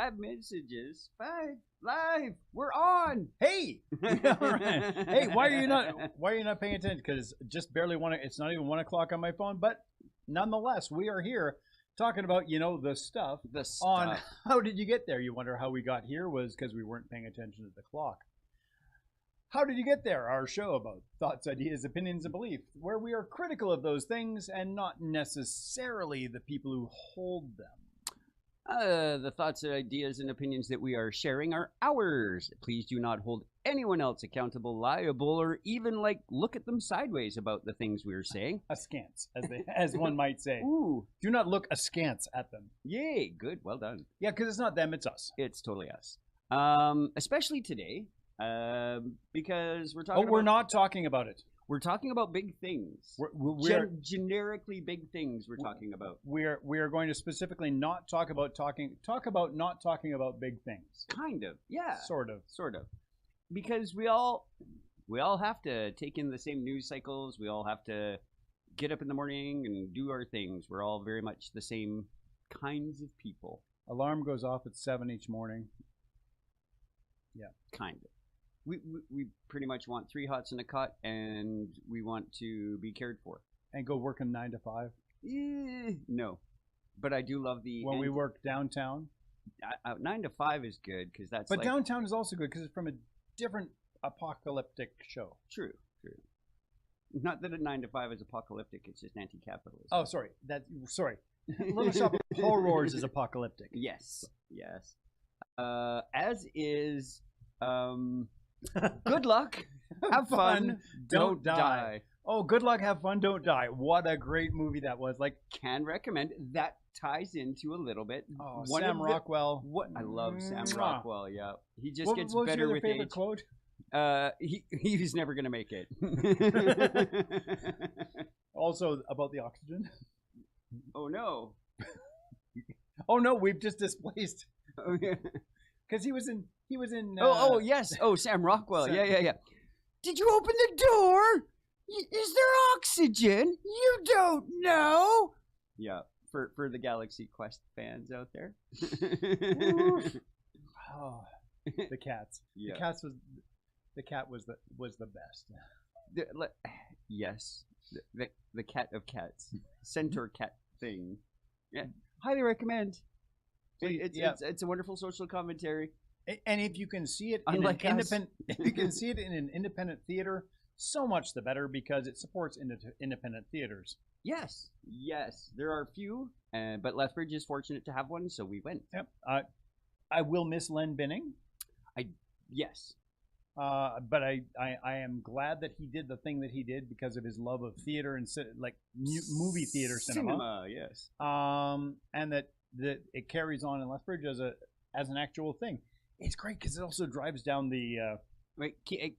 5 messages. 5 live. We're on. Hey, all right. Hey, why are you not paying attention? Because just barely it's not even 1 o'clock on my phone, but nonetheless, we are here talking about the stuff. The stuff. On how did you get there? You wonder how we got here was because we weren't paying attention to the clock. How did you get there? Our show about thoughts, ideas, opinions, and beliefs, where we are critical of those things and not necessarily the people who hold them. The thoughts, ideas, and opinions that we are sharing are ours. Please do not hold anyone else accountable, liable, or even look at them sideways about the things we are saying. Askance, as one might say. Ooh. Do not look askance at them. Yay, good, well done. Yeah, because it's not them, it's us. It's totally us. Especially today, because we're talking. Oh, we're not talking about it. We're talking about big things. We're generically big things we're talking about. We are going to specifically not talk about not talking about big things. Kind of, yeah. Sort of. Because we all have to take in the same news cycles. We all have to get up in the morning and do our things. We're all very much the same kinds of people. Alarm goes off at 7 each morning. Yeah. Kind of. We pretty much want 3 hots and a cot, and we want to be cared for. And go working 9 to 5? No. But I do love the... When we work downtown? 9 to 5 is good, because that's But downtown is also good, because it's from a different apocalyptic show. True. Not that a 9 to 5 is apocalyptic, it's just anti-capitalist. Oh, sorry. Little Shop of Horrors is apocalyptic. Yes. As is... good luck, have fun, don't die. Oh, good luck, have fun, don't die. What a great movie that was. Can recommend. That ties into a little bit. Oh, Sam Rockwell. I love Sam Rockwell, yeah. He just gets what better was your with favorite age. Quote? He's never going to make it. Also about the oxygen. Oh, no. Oh, no, we've just displaced. Oh, yeah. Because he was in... yes. Oh, Sam Rockwell. Yeah. Did you open the door? Is there oxygen? You don't know. Yeah, for the Galaxy Quest fans out there. Oh, the cats. Yeah. The cat was the best. Yes, the cat of cats, centaur cat thing. Yeah, highly recommend. It's a wonderful social commentary. And if you can see it in an independent theater, so much the better, because it supports independent theaters. Yes, there are a few, but Lethbridge is fortunate to have one, so we went. Yep. I will miss Len Binning. Yes. But I am glad that he did the thing that he did because of his love of theater and movie theater cinema. Yes. And that it carries on in Lethbridge as an actual thing. It's great because it also drives down the chain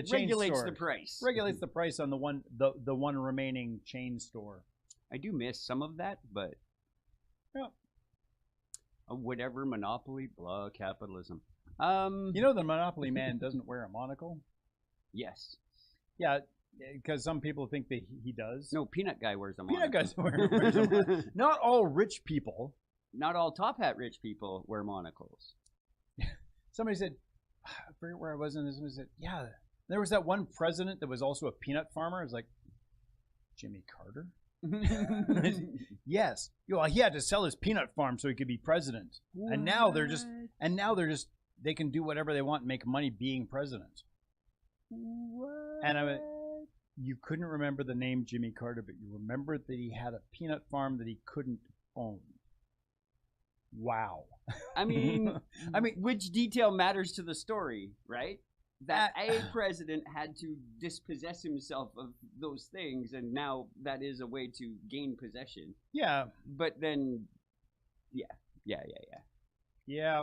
regulates store. the price. Regulates the price on the one remaining chain store. I do miss some of that, but yeah. Whatever, monopoly, blah, capitalism. The Monopoly man doesn't wear a monocle. Yes. Yeah, because some people think that he does. No, Peanut Guy wears a monocle. Peanut Guy wears a monocle. Not all rich people. Not all top hat rich people wear monocles. Somebody said, I forget where I was in this. Somebody said, yeah, there was that one president that was also a peanut farmer. I was like, Jimmy Carter? Yes. He had to sell his peanut farm so he could be president. What? And now they're just they can do whatever they want and make money being president. What? And you couldn't remember the name Jimmy Carter, but you remembered that he had a peanut farm that he couldn't own. Wow. I mean, which detail matters to the story, right? That a president had to dispossess himself of those things, and now that is a way to gain possession. Yeah. But then, yeah.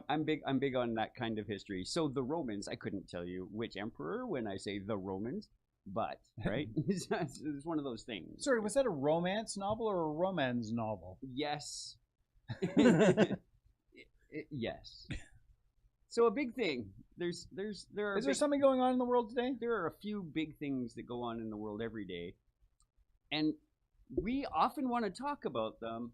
I'm big on that kind of history. So the Romans, I couldn't tell you which emperor when I say the Romans, but right, it's one of those things. Sorry, was that a romance novel or a romance novel? Yes. Yes. So a big thing. Is there something going on in the world today? There are a few big things that go on in the world every day, and we often want to talk about them,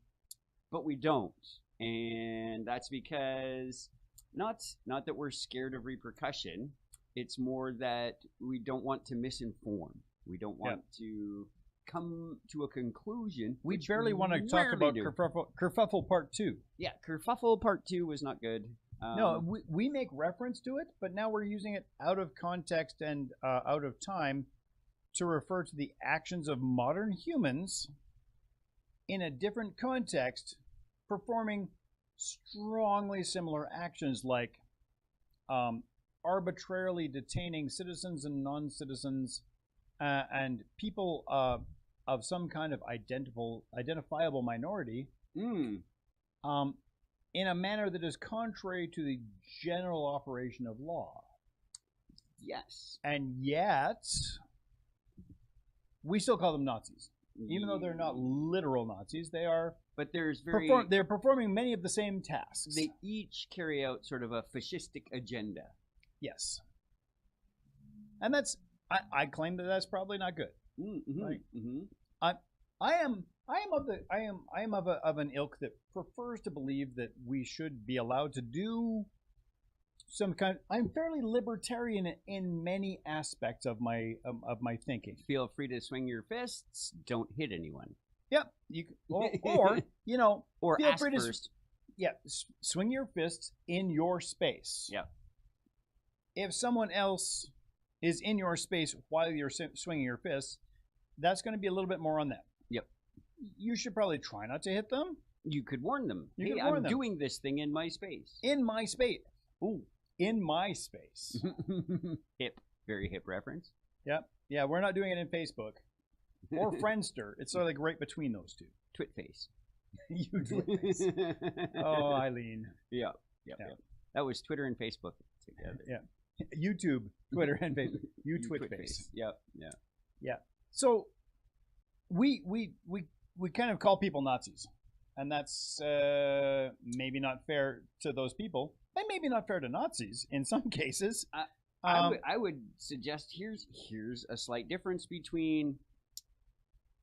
but we don't. And that's because not that we're scared of repercussion. It's more that we don't want to misinform. We don't want to come to a conclusion. We barely want to talk about kerfuffle Part 2. Yeah, kerfuffle Part 2 was not good. No, we make reference to it, but now we're using it out of context and out of time to refer to the actions of modern humans in a different context, performing strongly similar actions like arbitrarily detaining citizens and non-citizens and people of some kind of identifiable minority in a manner that is contrary to the general operation of law. Yes. And yet, we still call them Nazis. Even though they're not literal Nazis, they are. But there's they're performing many of the same tasks. They each carry out sort of a fascistic agenda. Yes. And that's, I claim that that's probably not good. Mm-hmm. Right? Mm-hmm. I am of an ilk that prefers to believe that we should be allowed to do some kind. I'm fairly libertarian in many aspects of my thinking. Feel free to swing your fists. Don't hit anyone. Yep. You or you know, or feel ask free to, first. Yeah, swing your fists in your space. Yeah. If someone else is in your space while you're swinging your fists, that's going to be a little bit more on them. Yep. You should probably try not to hit them. You could warn them. You hey, could warn I'm them. doing this thing in my space. In my space. Ooh, in my space. Hip. Very hip reference. Yep. Yeah, we're not doing it in Facebook. Or Friendster. It's sort of like right between those two. Twitface. You Twitface. Oh, Eileen. Yeah. Yep. Yeah. Yep. That was Twitter and Facebook together. Yeah. YouTube, Twitter, and Facebook. You Twitface. Yep. Yeah. Yeah. So we kind of call people Nazis, and that's maybe not fair to those people, and maybe not fair to Nazis in some cases. I would suggest here's a slight difference between,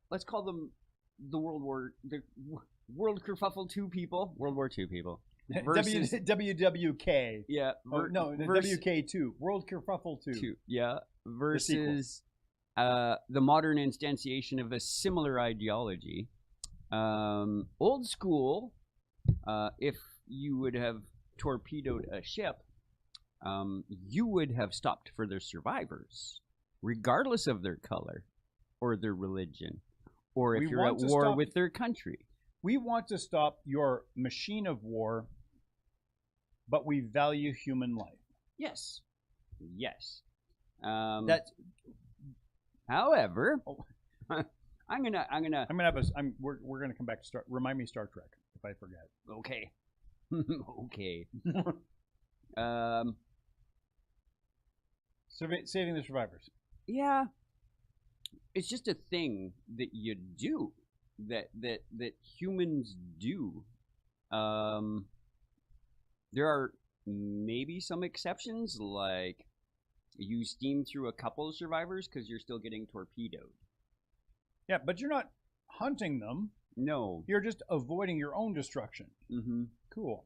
let's call them the World Kerfuffle 2 people, World War II people. Versus, WWK. Yeah. WK2. World Kerfuffle 2. Yeah. Versus the modern instantiation of a similar ideology. Old school, if you would have torpedoed a ship, you would have stopped for their survivors, regardless of their color or their religion, or if you're at war with their country. We want to stop your machine of war, but we value human life. Yes. Yes. we're However, gonna come back to remind me Star Trek if I forget. Okay. Okay. Saving the survivors. Yeah. It's just a thing that you do. That humans do. There are maybe some exceptions, like you steam through a couple of survivors because you're still getting torpedoed. Yeah, but you're not hunting them. No. You're just avoiding your own destruction. Mm-hmm. Cool.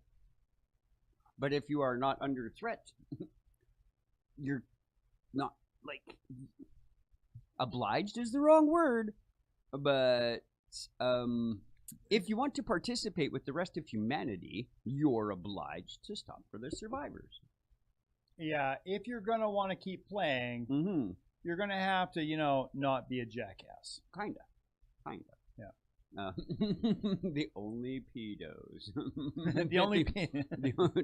But if you are not under threat, you're not, like, obliged is the wrong word, but if you want to participate with the rest of humanity, you're obliged to stop for the survivors. Yeah, if you're going to want to keep playing, you're going to have to, not be a jackass. Kinda. Yeah. The only pedos. The only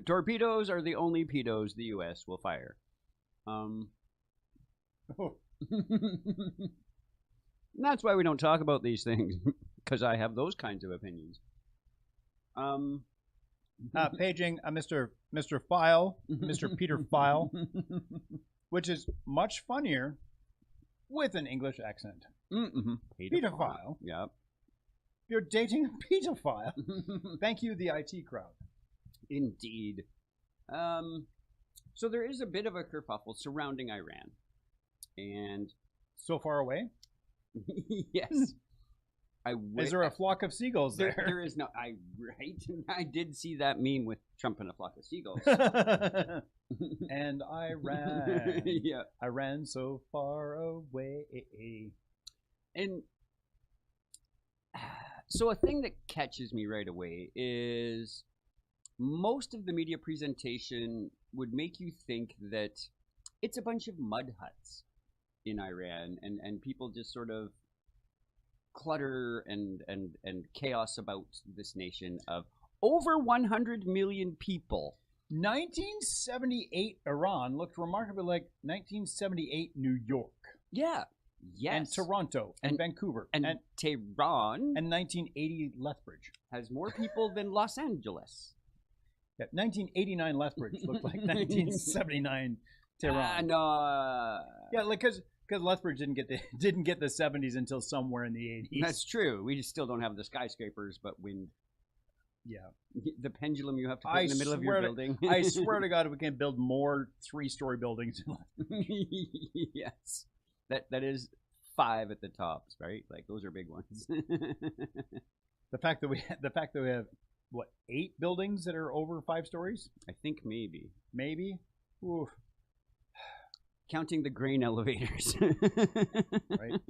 torpedoes are the only pedos the U.S. will fire. That's why we don't talk about these things, because I have those kinds of opinions. Paging Mr. File, Mr. Peter File, which is much funnier with an English accent. Mm-hmm. Peter File. Yep. You're dating a pedophile. Thank you, the IT crowd. Indeed. So there is a bit of a kerfuffle surrounding Iran. And so far away? Yes. Is there a flock of seagulls there? There is no. Right. I did see that meme with Trump and a flock of seagulls. And I ran. Yeah. I ran so far away. And so a thing that catches me right away is most of the media presentation would make you think that it's a bunch of mud huts in Iran, and people just sort of clutter and chaos about this nation of over 100 million people. 1978 Iran looked remarkably like 1978 New York. Yeah. Yes. And Toronto and Vancouver and Tehran and 1980 Lethbridge has more people than Los Angeles. Yeah, 1989 Lethbridge looked like 1979 Tehran. Yeah, like because Lethbridge didn't get the 70s until somewhere in the 80s. That's true. We still don't have the skyscrapers, but wind. Yeah, the pendulum you have to put in the middle of your building. I swear to God, we can build more 3-story buildings. Yes, that is 5 at the tops, right? Like those are big ones. The fact that we have what 8 buildings that are over 5 stories? I think maybe. Oof. Counting the grain elevators. Right.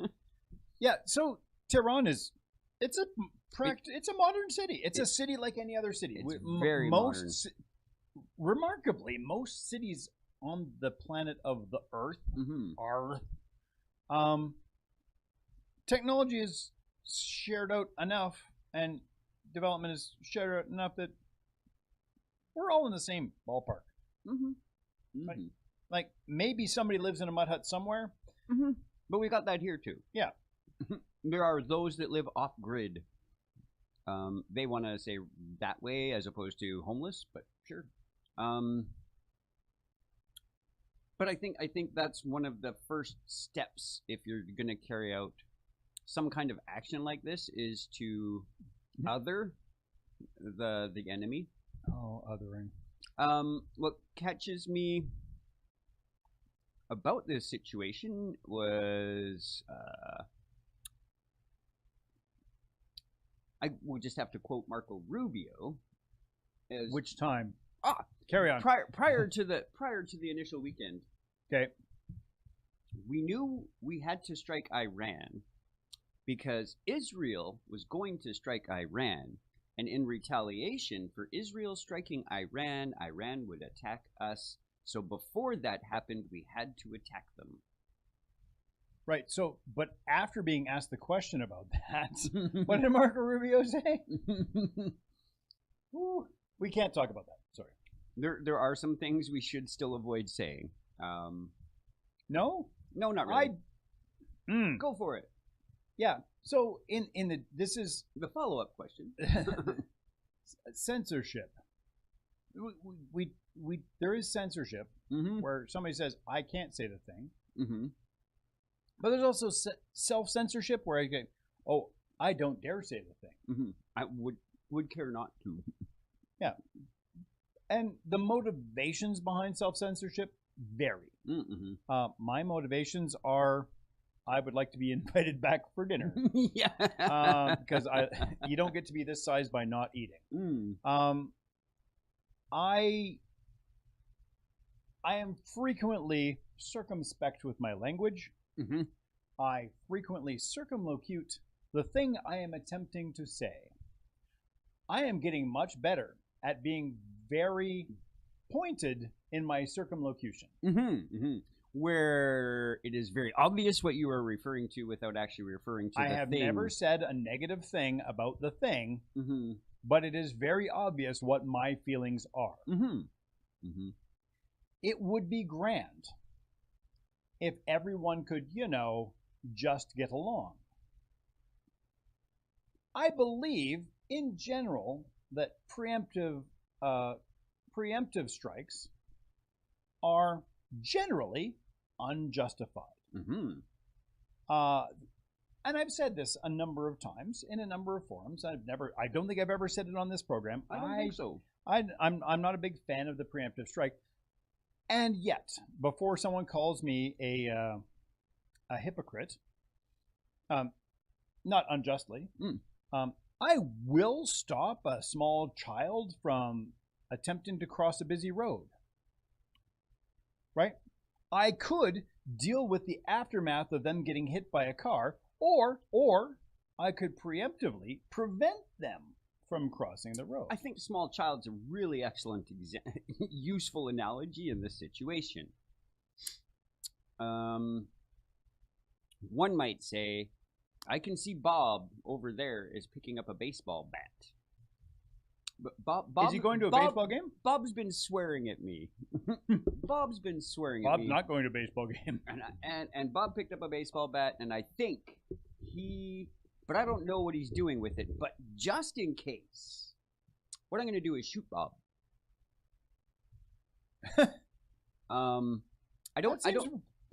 Yeah. So Tehran is it's a modern city. It's a city like any other city. It's very modern. Remarkably, most cities on the planet of the Earth are. Technology is shared out enough, and development is shared out enough that we're all in the same ballpark. Like maybe somebody lives in a mud hut somewhere, but we got that here too. Yeah. There are those that live off grid. They want to say that way as opposed to homeless, but sure. But I think that's one of the first steps if you're going to carry out some kind of action like this is to other the enemy. Oh, othering. What catches me about this situation was I will just have to quote Marco Rubio. Which time? Carry on. Prior to the initial weekend. Okay. We knew we had to strike Iran because Israel was going to strike Iran, and in retaliation for Israel striking Iran, Iran would attack us. So before that happened, we had to attack them. Right. So, but after being asked the question about that, what did Marco Rubio say? Ooh, we can't talk about that. Sorry. There are some things we should still avoid saying. No, not really. Go for it. Yeah. So this is the follow-up question. Censorship. We there is censorship where somebody says I can't say the thing. But there's also self-censorship where I go, oh, I don't dare say the thing. I would care not to. Yeah. And the motivations behind self-censorship vary. My motivations are I would like to be invited back for dinner. Yeah. Because you don't get to be this size by not eating. I am frequently circumspect with my language. I frequently circumlocute the thing I am attempting to say. I am getting much better at being very pointed in my circumlocution. Where it is very obvious what you are referring to without actually referring to the thing. I have never said a negative thing about the thing, but it is very obvious what my feelings are. It would be grand if everyone could, just get along. I believe, in general, that preemptive strikes are generally unjustified. Mm-hmm. And I've said this a number of times in a number of forums. I don't think I've ever said it on this program. I don't think so. I'm not a big fan of the preemptive strike. And yet, before someone calls me a hypocrite, not unjustly. Mm. I will stop a small child from attempting to cross a busy road. Right? I could deal with the aftermath of them getting hit by a car, or I could preemptively prevent them from crossing the road. I think small child's a really excellent, useful analogy in this situation. One might say, I can see Bob over there is picking up a baseball bat. But Bob, is he going to a baseball game? Bob's been swearing at me. Bob's been swearing at me. Bob's not going to a baseball game. And Bob picked up a baseball bat, and I think but I don't know what he's doing with it. But just in case, what I'm going to do is shoot Bob.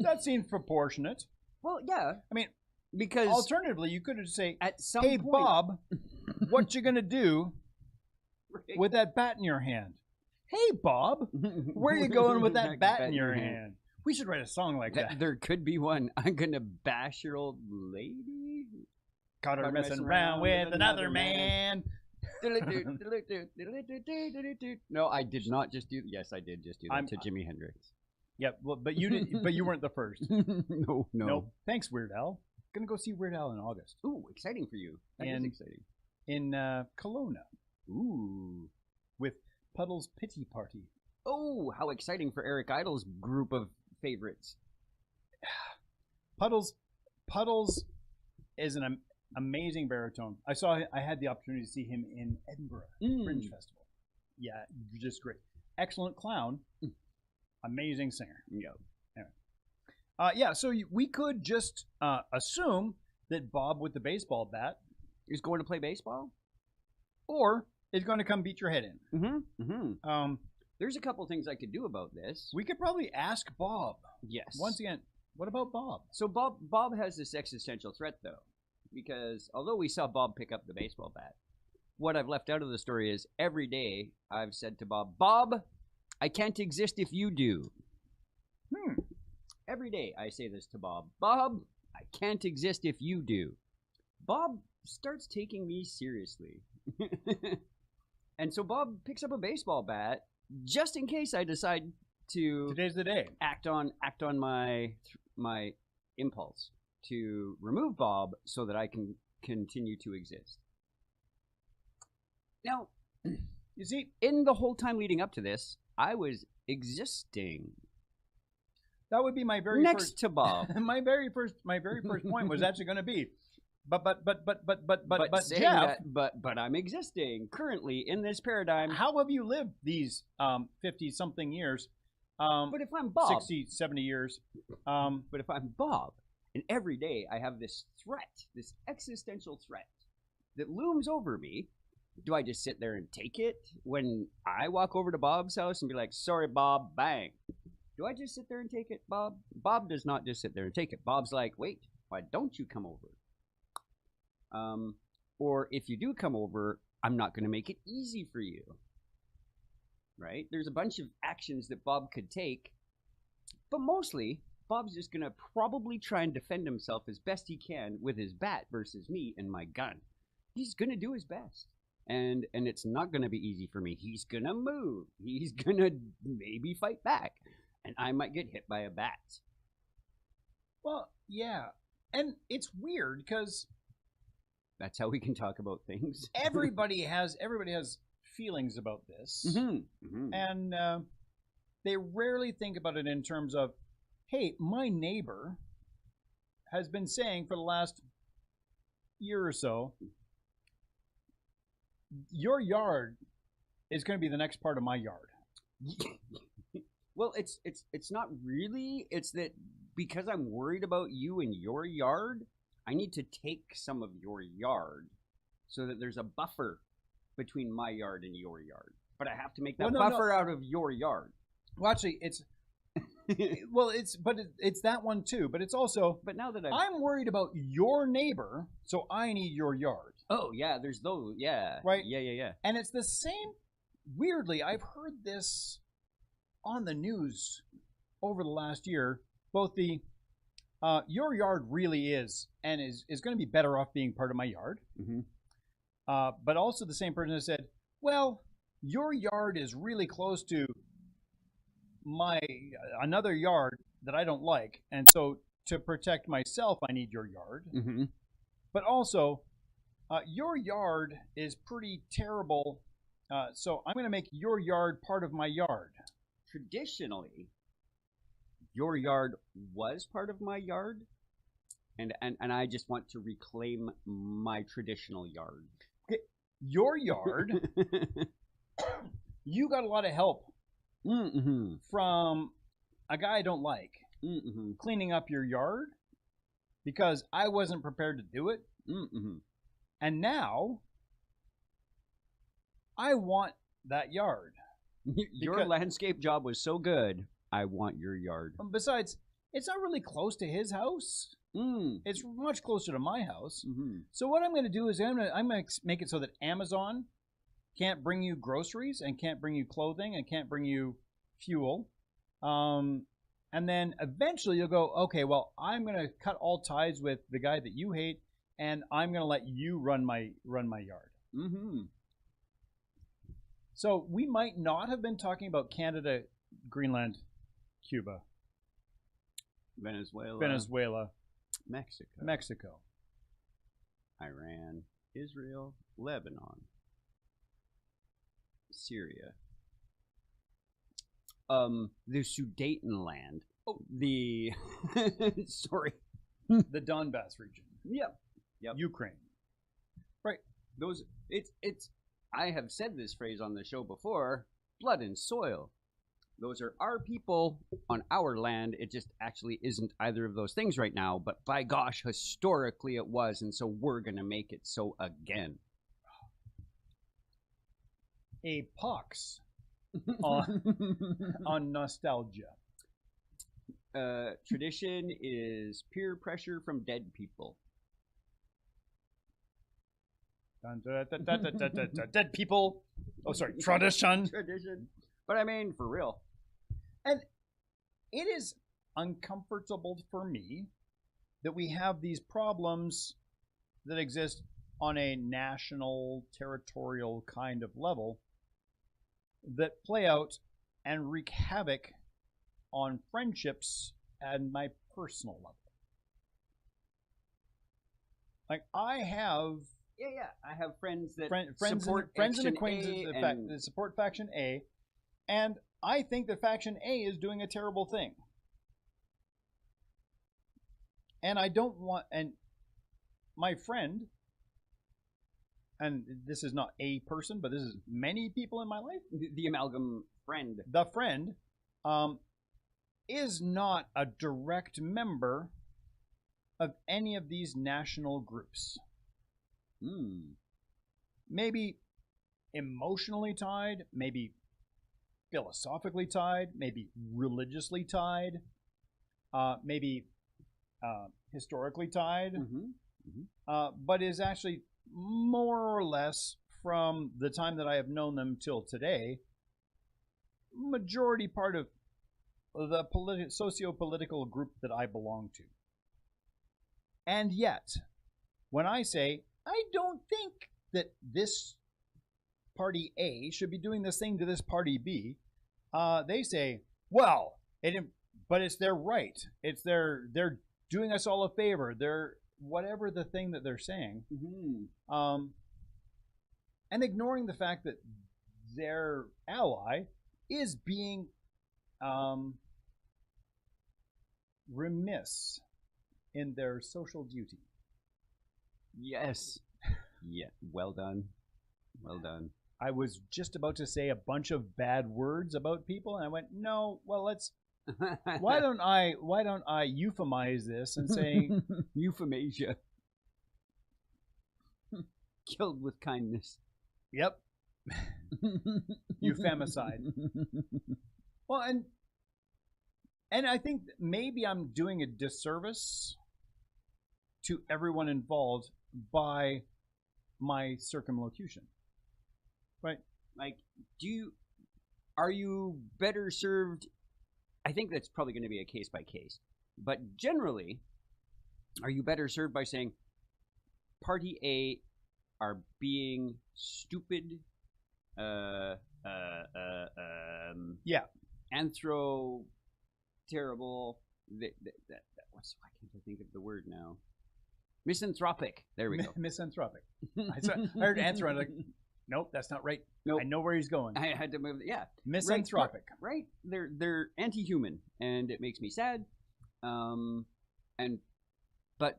That seems proportionate. Well, yeah. I mean, because alternatively, you could just say, at some "Hey, point, Bob, what you gonna do Right. with that bat in your hand?" Hey, Bob, where are you going with that bat in your hand? We should write a song like that. There could be one. I'm gonna bash your old lady. Caught her messing around with another man. No, I did not just do. Yes, I did just do that to Jimi Hendrix. Yep, well, but you did. But you weren't the first. No. Nope. Thanks, Weird Al. Gonna go see Weird Al in August. Ooh, exciting for you. That is exciting. In Kelowna. Ooh. With Puddle's Pity Party. Oh, how exciting for Eric Idle's group of favorites. Puddles is an amazing baritone. I had the opportunity to see him in Edinburgh Fringe Festival. Yeah, just great. Excellent clown. Amazing singer. Yeah. Anyway. So we could just assume that Bob with the baseball bat is going to play baseball, or is going to come beat your head in. There's a couple things I could do about this. We could probably ask Bob. Yes. Once again, what about Bob? So Bob has this existential threat, though, because although we saw Bob pick up the baseball bat, what I've left out of the story is every day I've said to Bob, I can't exist if you do. Every day I say this to Bob, I can't exist if you do. Bob starts taking me seriously. And so Bob picks up a baseball bat just in case I decide to Today's the day. act on my impulse to remove Bob so that I can continue to exist. Now, you see, in the whole time leading up to this, I was existing. That would be my very next first, to Bob. my very first point was actually going to be, but saying Jeff, that, but I'm existing currently in this paradigm. How have you lived these 50-something years? But if I'm Bob, 60, 70 years. But if I'm Bob, and every day I have this threat, this existential threat that looms over me, do I just sit there and take it when I walk over to Bob's house and be like, sorry, Bob, bang? Do I just sit there and take it, Bob? Bob does not just sit there and take it. Bob's like, wait, why don't you come over? Or if you do come over, I'm not going to make it easy for you. Right? There's a bunch of actions that Bob could take, but mostly Bob's just going to probably try and defend himself as best he can with his bat versus me and my gun. He's going to do his best. And it's not going to be easy for me. He's going to move. He's going to maybe fight back. And I might get hit by a bat. Well, yeah. And it's weird because that's how we can talk about things. everybody has feelings about this. And they rarely think about it in terms of, hey, my neighbor has been saying for the last year or so, your yard is going to be the next part of my yard. Well, it's not really. It's that because I'm worried about you and your yard, I need to take some of your yard so that there's a buffer between my yard and your yard. But I have to make that buffer out of your yard. Well, actually, it's it's that one too. But it's also. But now that I'm worried about your neighbor, so I need your yard. Oh yeah, there's those. Yeah. Right. Yeah. And it's the same. Weirdly, I've heard this on the news over the last year. Both the your yard really is and is going to be better off being part of my yard. Mm-hmm. But also the same person has said, well, your yard is really close to my another yard that I don't like, and so to protect myself, I need your yard. Mm-hmm. But also, your yard is pretty terrible, so I'm going to make your yard part of my yard. Traditionally, your yard was part of my yard, and I just want to reclaim my traditional yard. Okay, your yard, you got a lot of help Mm-hmm. from a guy I don't like Mm-hmm. cleaning up your yard because I wasn't prepared to do it. Mm-hmm. And now I want that yard. Your Because- landscape job was so good. I want your yard. Besides, it's not really close to his house. Mm. It's much closer to my house. Mm-hmm. So what I'm going to do is I'm going to make it so that Amazon can't bring you groceries and can't bring you clothing and can't bring you fuel. And then eventually you'll go, okay, well, I'm going to cut all ties with the guy that you hate, and I'm going to let you run my yard. Mm-hmm. So we might not have been talking about Canada, Greenland, Cuba, Venezuela, Mexico, Iran, Israel, Lebanon, Syria, the Sudetenland. Oh, the sorry, the Donbass region, Yep. Ukraine. Those it's. I have said this phrase on the show before. Blood and soil. Those are our people on our land. It just actually isn't either of those things right now. But by gosh, historically it was, and so we're gonna make it so again. A pox on nostalgia. Tradition is peer pressure from dead people. Dun, dun, dun, dun, dun, dun, dun, dun. Dead people. Oh, sorry. Tradition. Tradition. But I mean, for real. And it is uncomfortable for me that we have these problems that exist on a national, territorial kind of level that play out and wreak havoc on friendships and my personal level. Like, I have Yeah. I have friends that friends support and Faction acquaintances A that support Faction A, and I think that Faction A is doing a terrible thing. And I don't want, and my friend, and this is not a person, but this is many people in my life, the amalgam friend. the friend, is not a direct member of any of these national groups. Maybe emotionally tied, maybe philosophically tied, maybe religiously tied, maybe historically tied, but is actually more or less, from the time that I have known them till today, majority part of the socio-political group that I belong to. And yet, when I say, I don't think that this party A should be doing this thing to this party B, they say, well, but it's their right. They're doing us all a favor. They're whatever the thing that they're saying, and ignoring the fact that their ally is being remiss in their social duty. Yes. Yeah. Well done. Well done. I was just about to say a bunch of bad words about people, and I went, no. Well, let's. Why don't I euphemize this and say euthanasia? Killed with kindness. Yep. Euphemiside. Well, and I think maybe I'm doing a disservice to everyone involved by my circumlocution. Right? Like, are you better served? I think that's probably going to be a case by case. But generally, are you better served by saying Party A are being stupid, Yeah. anthro, terrible. What's why can't I think of the word now? Misanthropic. There we go. Misanthropic. I heard answer. I'm like, nope, that's not right. Nope. I know where he's going. I had to move. Yeah, Misanthropic. Right. They're anti-human, and it makes me sad. But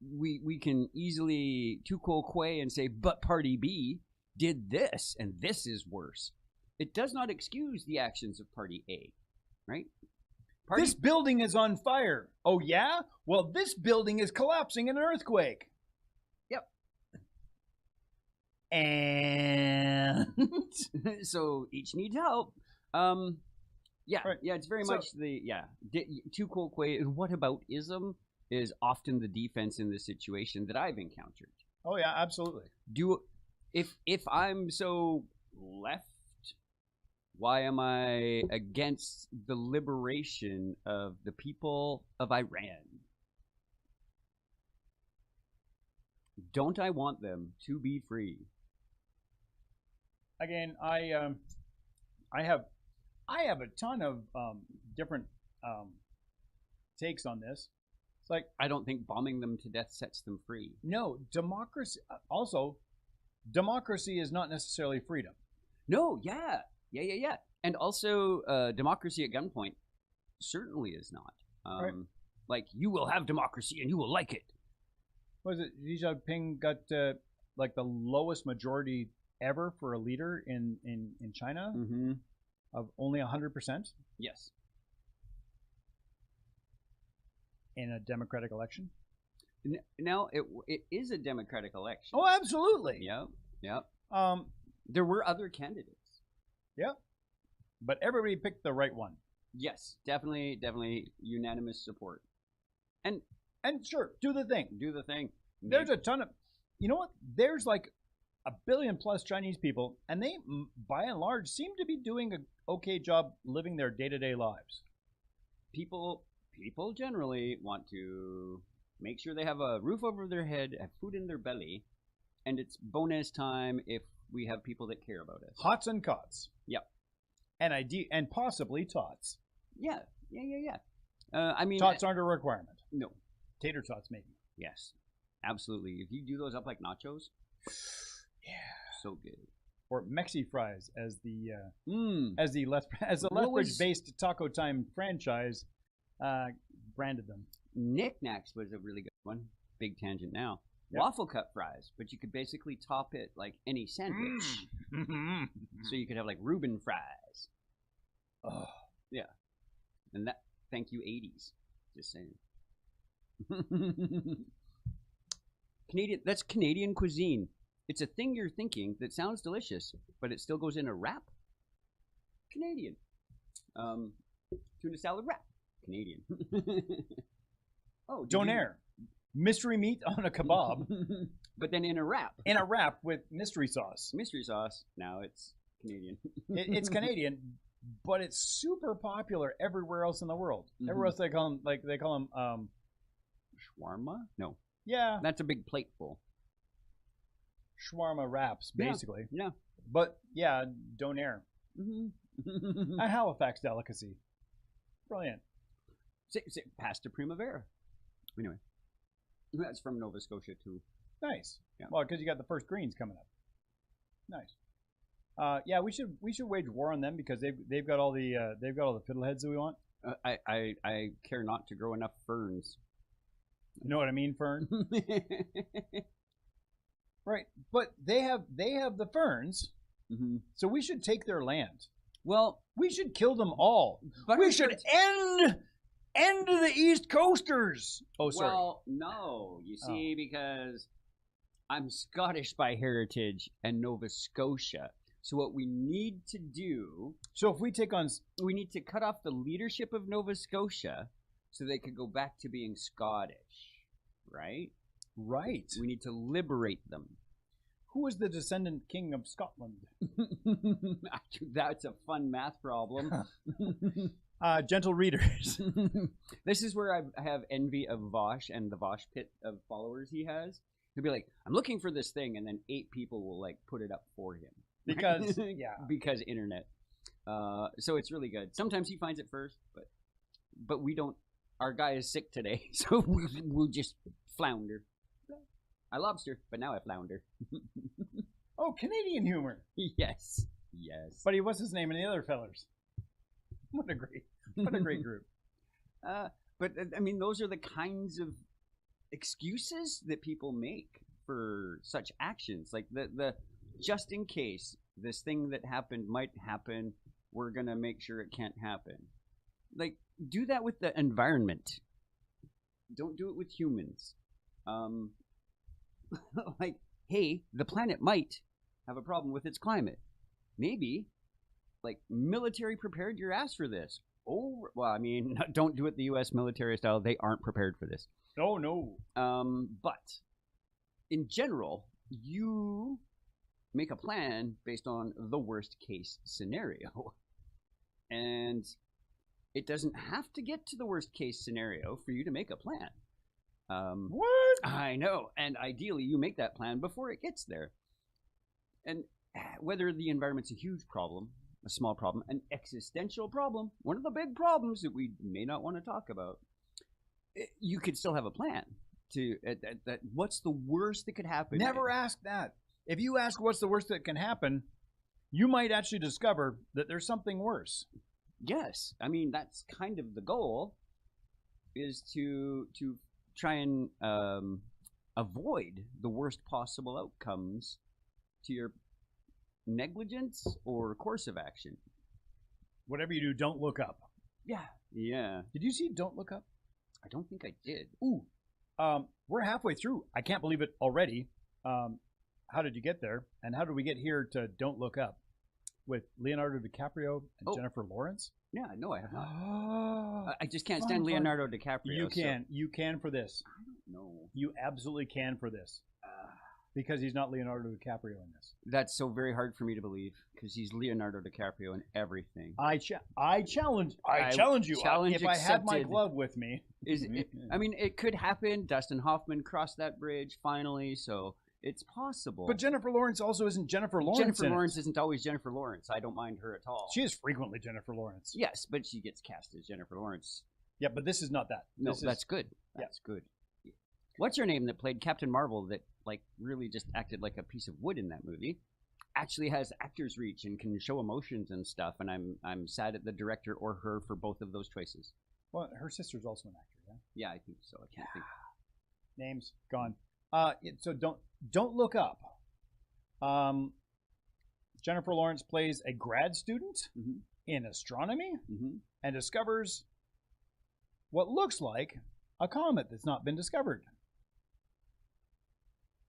we can easily too quay and say, but Party B did this, and this is worse. It does not excuse the actions of Party A, right? This building is on fire. Oh, yeah? Well, this building is collapsing in an earthquake. Yep. And so each needs help. Yeah, right. Yeah, it's very much too quay. What about ism is often the defense in this situation that I've encountered. Oh yeah, absolutely. If I'm so left, why am I against the liberation of the people of Iran? Don't I want them to be free? Again, I have a ton of different takes on this. It's like, I don't think bombing them to death sets them free. No, democracy. Also, democracy is not necessarily freedom. No, yeah. And also, democracy at gunpoint certainly is not. Right. Like, you will have democracy and you will like it. Was it Xi Jinping got like the lowest majority ever for a leader in China of only 100%? Yes. In a democratic election? Now, it is a democratic election. Oh, absolutely. Yep. There were other candidates. Yep. But everybody picked the right one. Yes, definitely unanimous support. And sure, do the thing. Do the thing. There's a ton of, you know what? There's like 1 billion plus Chinese people, and they, by and large, seem to be doing an okay job living their day-to-day lives. People generally want to make sure they have a roof over their head, have food in their belly, and it's bonus time if we have people that care about us. Hots and cots. Yep. And possibly tots. Yeah. I mean, tots aren't a requirement. No. Tater tots, maybe. Yes, absolutely. If you do those up like nachos, yeah, so good. Or Mexi fries, as the Lethbridge-based Taco Time franchise branded them. Knickknacks was a really good one. Big tangent now. Yep. Waffle cut fries, but you could basically top it like any sandwich. So you could have like Reuben fries. Oh. Yeah. And that, thank you 80s. Just saying. That's Canadian cuisine. It's a thing you're thinking that sounds delicious, but it still goes in a wrap. Canadian. Tuna salad wrap. Canadian. Oh, donair. Mystery meat on a kebab. But then in a wrap. In a wrap with mystery sauce. Mystery sauce. Now it's Canadian. It's Canadian, but it's super popular everywhere else in the world. Everywhere else they call them shawarma? No. Yeah. That's a big plateful. Shawarma wraps, basically. Yeah. But yeah, donair. A Halifax delicacy. Brilliant. Pasta primavera. Anyway. That's from Nova Scotia too. Nice. Yeah. Well, because you got the first greens coming up. Nice. Yeah, we should wage war on them because they've got all the fiddleheads that we want. I care not to grow enough ferns. You know what I mean, fern? Right, but they have the ferns, so we should take their land. Well, we should kill them all. But we should end the East Coasters. Oh, sorry. Well, no, you see, because I'm Scottish by heritage and Nova Scotia. So what we need to do... So if we take on... We need to cut off the leadership of Nova Scotia so they could go back to being Scottish, right? Right. We need to liberate them. Who was the descendant king of Scotland? That's a fun math problem. Gentle readers. This is where I have envy of Vosh and the Vosh pit of followers he has. He'll be like, I'm looking for this thing, and then 8 people will like put it up for him. Because, yeah. Because internet. So it's really good. Sometimes he finds it first, but we don't. Our guy is sick today, so we'll just flounder. I lobster, but now I flounder. Oh, Canadian humor. Yes. Buddy, what's his name and the other fellers? What a great group. But I mean, those are the kinds of excuses that people make for such actions. Like the just in case this thing that happened might happen, we're gonna make sure it can't happen. Like, do that with the environment. Don't do it with humans. Like, hey, the planet might have a problem with its climate. Maybe, like, military prepared your ass for this. Oh, well, I mean, don't do it the U.S. military style. They aren't prepared for this. No. But in general, you make a plan based on the worst case scenario. And it doesn't have to get to the worst case scenario for you to make a plan. What? I know. And ideally, you make that plan before it gets there. And whether the environment's a huge problem, a small problem, an existential problem, one of the big problems that we may not want to talk about, you could still have a plan to that what's the worst that could happen. Never ask that. If you ask what's the worst that can happen, you might actually discover that there's something worse. Yes. I mean, that's kind of the goal, is to try and avoid the worst possible outcomes to your negligence or course of action. Whatever you do, don't look up. Yeah. Did you see Don't Look Up? I don't think I did. Ooh. We're halfway through. I can't believe it already. How did you get there? And how did we get here to Don't Look Up? With Leonardo DiCaprio and Jennifer Lawrence? Yeah, no, I have not. I just can't stand Leonardo DiCaprio. You can for this. I don't know. You absolutely can for this. Because he's not Leonardo DiCaprio in this. That's so very hard for me to believe, because he's Leonardo DiCaprio in everything. I challenge you. Challenge if I had my glove with me. I mean, it could happen. Dustin Hoffman crossed that bridge finally, so it's possible. But Jennifer Lawrence also isn't Jennifer Lawrence. Jennifer Lawrence isn't always Jennifer Lawrence. I don't mind her at all. She is frequently Jennifer Lawrence. Yes, but she gets cast as Jennifer Lawrence. Yeah, but this is not that. No, that's good. That's good. What's her name that played Captain Marvel that like really just acted like a piece of wood in that movie? Actually has actor's reach and can show emotions and stuff, and I'm sad at the director or her for both of those choices. Well, her sister's also an actor, yeah? Yeah, I think so. I can't think. Names gone. So don't look up. Jennifer Lawrence plays a grad student in astronomy and discovers what looks like a comet that's not been discovered.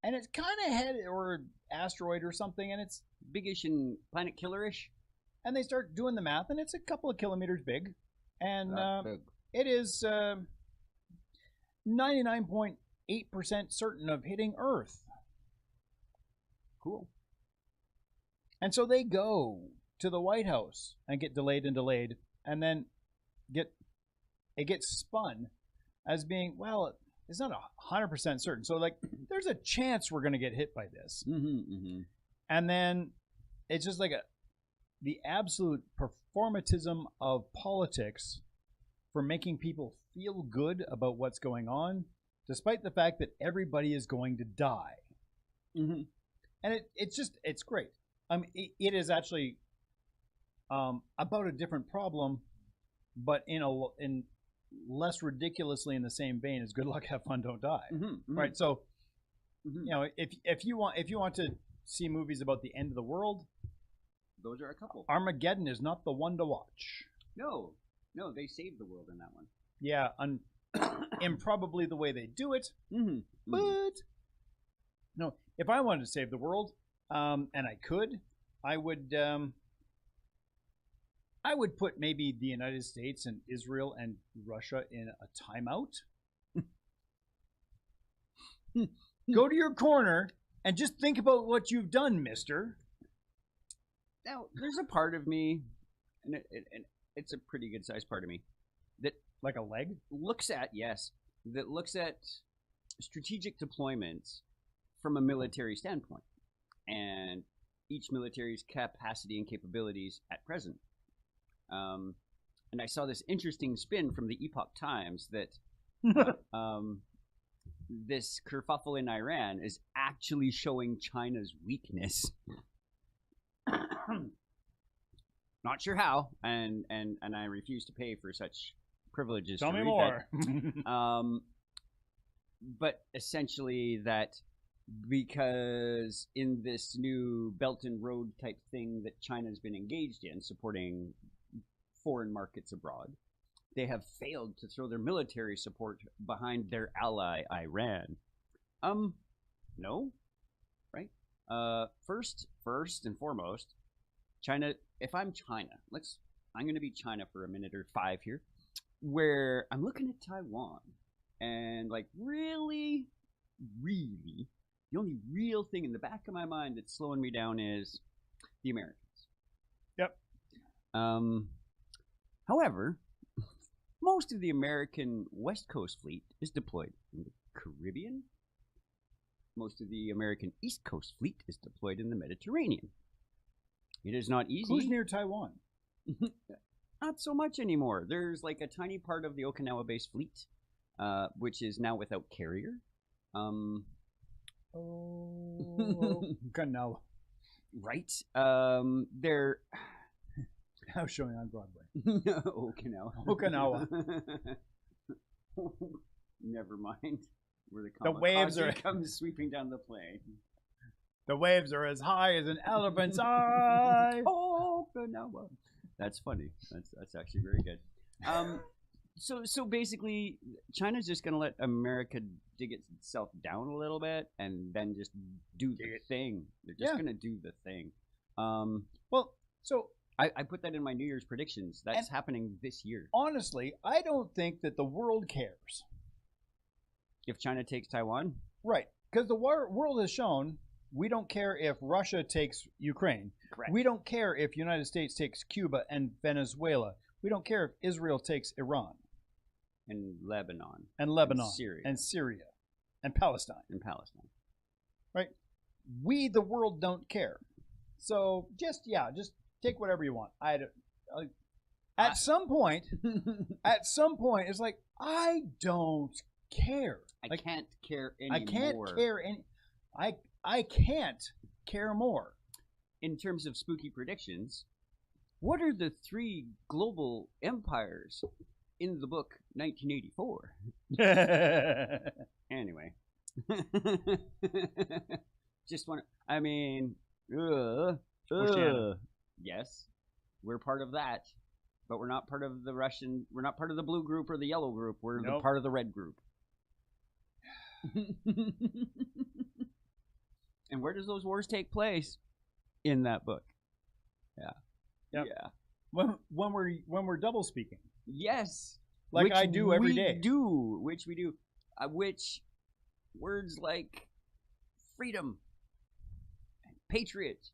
And it's kind of headed, or asteroid or something, and it's biggish and planet killerish. And they start doing the math, and it's a couple of kilometers big. And big. It is 99.8% certain of hitting Earth. Cool. And so they go to the White House and get delayed, and then it gets spun as being, well, it's not 100% certain. So, like, there's a chance we're going to get hit by this. And then it's just like the absolute performatism of politics for making people feel good about what's going on, despite the fact that everybody is going to die. And it's great. It is actually about a different problem, but in less ridiculously in the same vein as Good Luck, Have Fun, Don't Die. Right. So, you know, if you want to see movies about the end of the world, those are a couple. Armageddon is not the one to watch. No, they saved the world in that one. Yeah, improbably the way they do it. But no, if I wanted to save the world, and I could, I would put maybe the United States and Israel and Russia in a timeout. Go to your corner and just think about what you've done, mister. Now, there's a part of me, and it's a pretty good sized part of me, that Like a leg? looks at strategic deployments from a military standpoint, and each military's capacity and capabilities at present. And I saw this interesting spin from the Epoch Times that this kerfuffle in Iran is actually showing China's weakness. Not sure how, and I refuse to pay for such privileges. Tell to me read more. that. But essentially that because in this new Belt and Road type thing that China's been engaged in, supporting foreign markets abroad, they have failed to throw their military support behind their ally Iran. No, right? First and foremost, China. If I'm China, I'm going to be China for a minute or 5 here, where I'm looking at Taiwan, and like really, the only real thing in the back of my mind that's slowing me down is the Americans. Yep. However, most of the American West Coast fleet is deployed in the Caribbean. Most of the American East Coast fleet is deployed in the Mediterranean. It is not easy. Who's near Taiwan? Not so much anymore. There's like a tiny part of the Okinawa-based fleet, which is now without carrier. Okinawa. Right. They're Now showing on Broadway. Okinawa. Okinawa. Never mind. Where The waves are comes sweeping down the plain. The waves are as high as an elephant's eye. Okinawa. That's funny. That's actually very good. So basically, China's just gonna let America dig itself down a little bit, and then just do the thing. They're just gonna do the thing. Well, so I put that in my New Year's predictions. That's happening this year. Honestly, I don't think that the world cares. If China takes Taiwan, right? Because the world has shown we don't care if Russia takes Ukraine. correct. We don't care if United States takes Cuba and Venezuela. We don't care if Israel takes Iran and Lebanon and Lebanon and Syria and Palestine. Right? We, the world, don't care. So just take whatever you want. At some point, it's like I don't care. I can't care anymore. I can't care any. I can't care more. In terms of spooky predictions, what are the 3 global empires in the book 1984? Anyway. Just want to, I mean, yes, we're part of that, but we're not part of the Russian, we're not part of the blue group or the yellow group, we're the part of the red group. And where does those wars take place? In that book. Yeah. When we're double speaking. Yes. Like I do every day. Which we do. Which words like freedom, and patriot,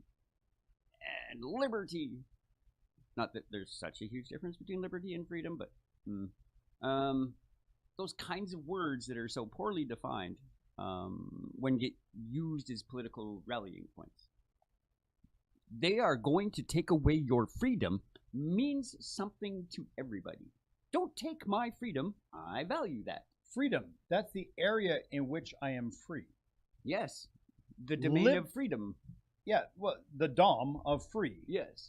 and liberty. Not that there's such a huge difference between liberty and freedom, but those kinds of words that are so poorly defined when get used as political rallying points. They are going to take away your freedom means something to everybody. Don't take my freedom. I value that. Freedom. That's the area in which I am free. Yes. The domain of freedom. Yeah, well, the dom of free. Yes.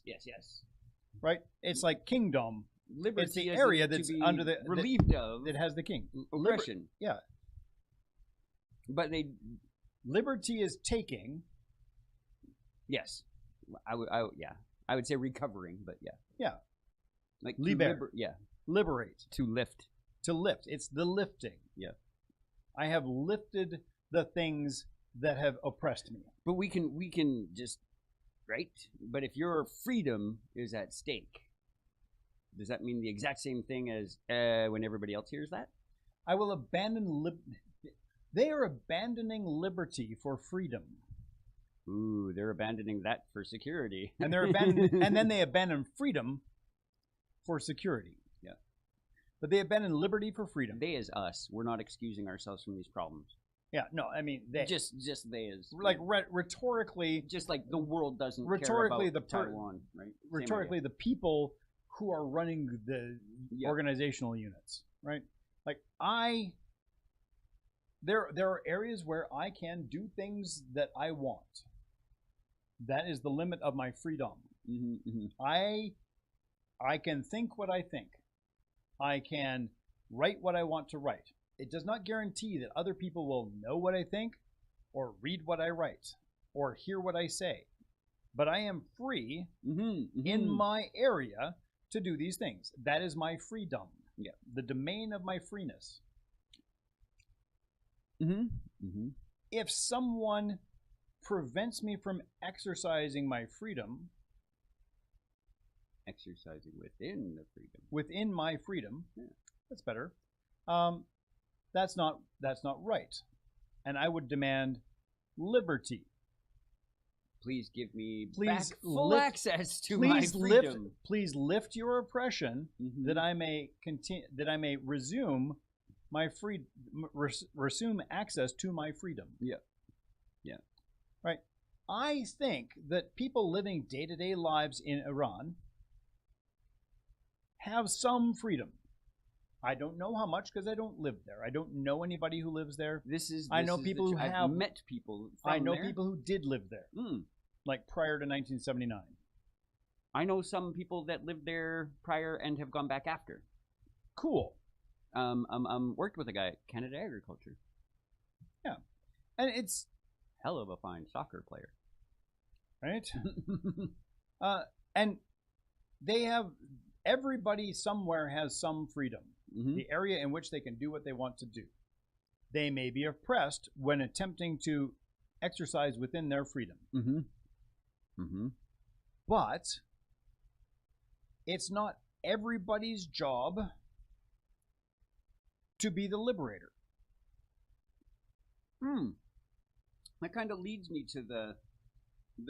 Right? It's like kingdom. Liberty it's the area that's under the relieved of that has the king. Oppression. Yeah. But liberty is taking. Yes. I would say recovering, but yeah. Yeah. Like Liberate. To lift. To lift. It's the lifting. Yeah. I have lifted the things that have oppressed me. But we can just, right? But if your freedom is at stake, does that mean the exact same thing as when everybody else hears that? I will abandon they are abandoning liberty for freedom. Ooh, they're abandoning that for security. And then they abandon freedom for security. Yeah. But they abandon liberty for freedom. They as us. We're not excusing ourselves from these problems. Yeah, no, I mean they. Just they as like rhetorically. Just like the world doesn't rhetorically care about Taiwan, right? Rhetorically, the people who are running the organizational units, right? Like there are areas where I can do things that I want. That is the limit of my freedom. Mm-hmm, mm-hmm. I can think what I think. I can write what I want to write. It does not guarantee that other people will know what I think or read what I write or hear what I say. But I am free in my area to do these things. That is my freedom. Yeah. The domain of my freeness. If someone prevents me from exercising my freedom, exercising within the freedom, within my freedom, that's better. That's not right, and I would demand liberty. Please give me full access to my freedom. Please lift your oppression that I may continue. That I may resume my resume access to my freedom. Yeah. Right. I think that people living day-to-day lives in Iran have some freedom. I don't know how much because I don't live there. I don't know anybody who lives there. I know people who have met people. From I know there. people who did live there, like prior to 1979. I know some people that lived there prior and have gone back after. Cool. Worked with a guy at Canada Agriculture. Yeah, and it's hell of a fine soccer player, right? And they have everybody somewhere has some freedom. The area in which they can do what they want to do. They may be oppressed when attempting to exercise within their freedom. But it's not everybody's job to be the liberator. That kind of leads me to the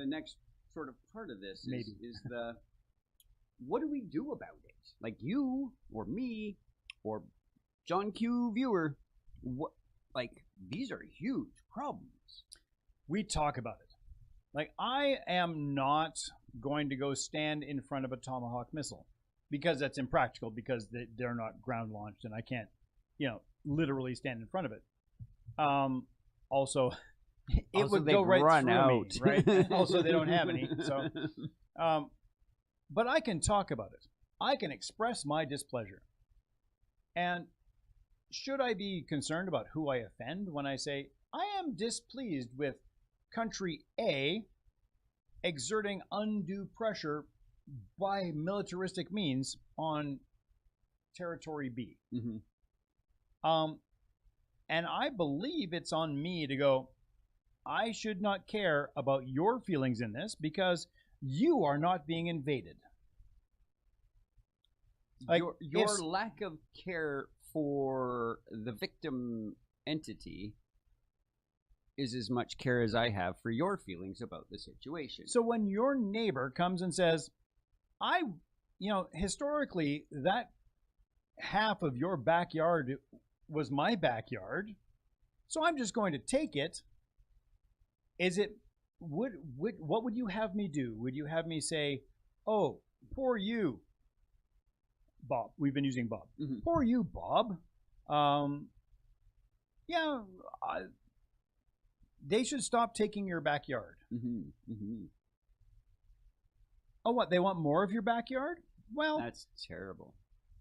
next sort of part of this is the what do we do about it? Like you or me or John Q viewer, what, like these are huge problems. We talk about it. Like I am not going to go stand in front of a Tomahawk missile because that's impractical because they're not ground launched and I can't, literally stand in front of it. Also, it would go right through me, right? Also, they don't have any. So, but I can talk about it. I can express my displeasure. And should I be concerned about who I offend when I say, I am displeased with country A exerting undue pressure by militaristic means on territory B? And I believe it's on me to go, I should not care about your feelings in this because you are not being invaded. Like your lack of care for the victim entity is as much care as I have for your feelings about the situation. So when your neighbor comes and says, historically, that half of your backyard was my backyard, so I'm just going to take it. What would you have me do? Would you have me say, oh, poor you, Bob? We've been using Bob. Poor you, Bob. They should stop taking your backyard. Oh, what? They want more of your backyard? Well, that's terrible.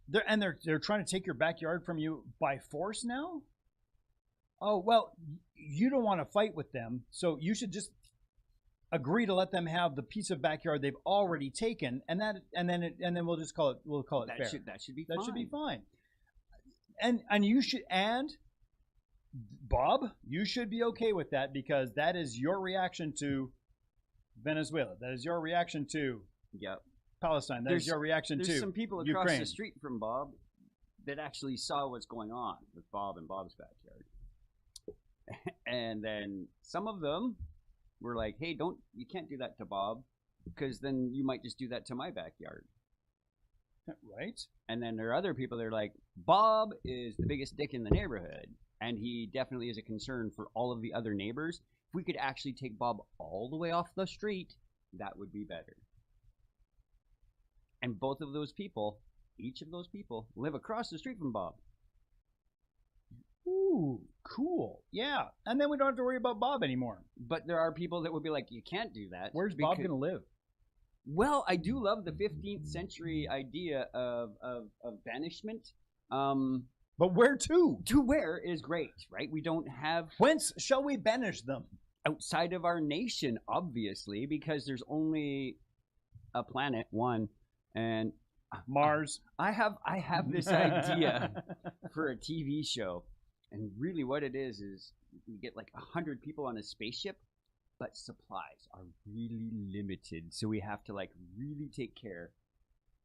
They're trying to take your backyard from you by force now? Oh, well, you don't want to fight with them, so you should just agree to let them have the piece of backyard they've already taken, and then we'll just call it fair. That should be fine. That should be fine. And you should, and Bob, you should be okay with that because that is your reaction to Venezuela. That is your reaction to Palestine. That is your reaction to There's some people across Ukraine. The street from Bob that actually saw what's going on with Bob and Bob's backyard. And then some of them were like, hey, you can't do that to Bob, because then you might just do that to my backyard. Right? And then there are other people that are like, Bob is the biggest dick in the neighborhood, and he definitely is a concern for all of the other neighbors. If we could actually take Bob all the way off the street, that would be better. And both of those people, each of those people, live across the street from Bob. Ooh, cool. Yeah. And then we don't have to worry about Bob anymore. But there are people that would be like, you can't do that. Where's Bob going to live? Well, I do love the 15th century idea of banishment. But where to? To where is great, right? We don't have... Whence shall we banish them? Outside of our nation, obviously, because there's only a planet, one, and... Mars. I have this idea for a TV show. And really what it is we get like 100 people on a spaceship, but supplies are really limited. So we have to like really take care.